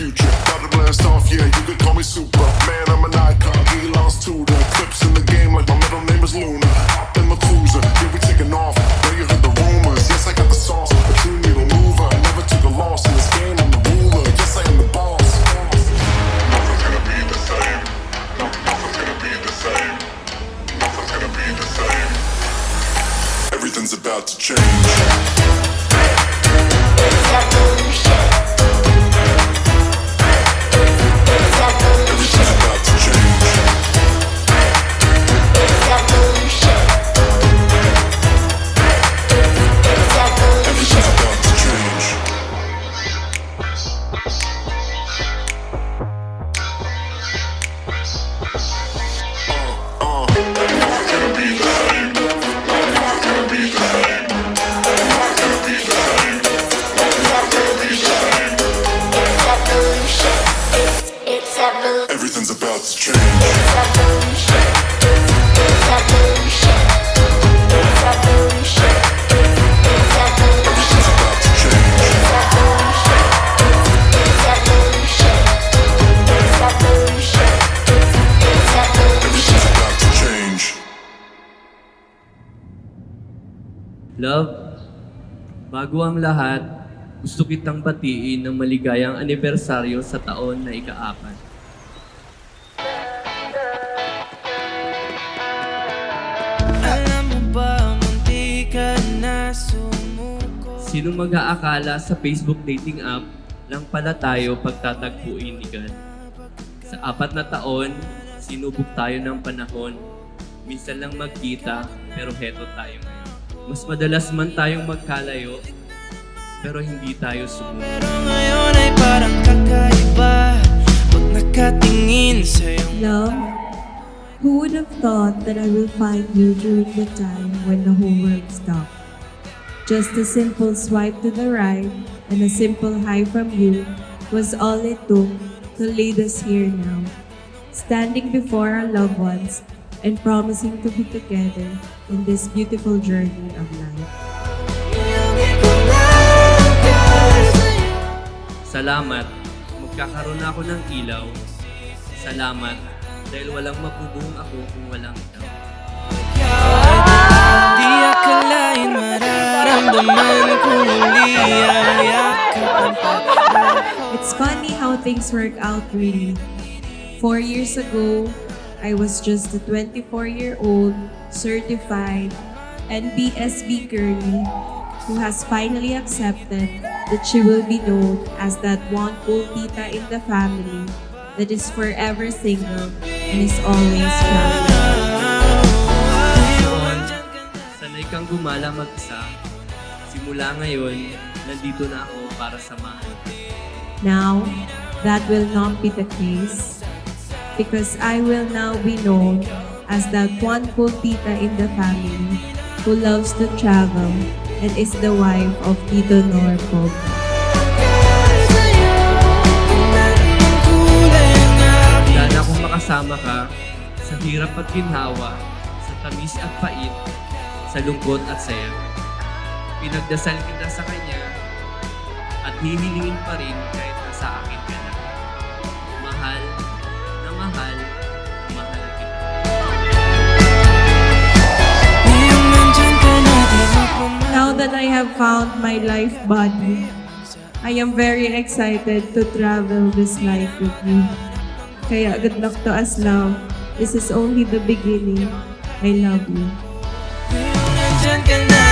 future. About to blast off, yeah, you can call me super. Man, I'm an icon, he lost to the clips in the game like my middle name is Luna. Hop in the cruiser, yeah, we taking off. Now you heard the rumors, yes, I got the sauce. A true needle mover, I never took a loss. In this game, I'm the ruler, yes, I am the boss. Nothing's gonna be the same. Nothing's gonna be the same. Nothing's gonna be the same. Everything's about to change. Everything's about to change. Love, bago ang lahat, gusto kitang batiin ng maligayang anibersaryo sa taon na ika-4. Alam mo ba, munti ka na sumuko. Sino mag-aakala sa Facebook dating app lang pala tayo pagtatagpuin ni God? Sa 4 na taon, sinubok tayo ng panahon. Minsan lang magkita, pero heto tayo ngayon. Mas madalas man tayong magkalayo, pero hindi tayo sumuko. Pero ngayon ay parang kakaiba pag nakatingin sa'yo. Love, who would have thought that I will find you during the time when the whole world stopped? Just a simple swipe to the right and a simple hi from you was all it took to lead us here now, standing before our loved ones and promising to be together in this beautiful journey of life. Salamat, magkakaroon na ako ng ilaw. Salamat, dahil walang mabubuong ako kung walang ikaw. Di akalain mararamdaman kung hindi ayakap. It's funny how things work out really. 4 years ago, I was just a 24-year-old certified NBSB girlie who has finally accepted that she will be known as that one cool tita in the family that is forever single and is always traveling. Noon, sanay kang gumala mag-isa. Simula ngayon, nandito na ako para samahan. Now, that will not be the case because I will now be known as that one cool tita in the family who loves to travel and is the wife of Tito Norpo. Handa na akong makasama ka sa hirap at ginhawa, sa tamis at pait, sa lungkot at saya. Pinagdasal kita sa Kanya at hihilingin pa rin kahit nasa akin ka na. Mahal na mahal, mahal kita. Now that I have found my life buddy, I am very excited to travel this life with you. Kaya good luck to us, love. This is only the beginning. I love you. Nandyan ka na.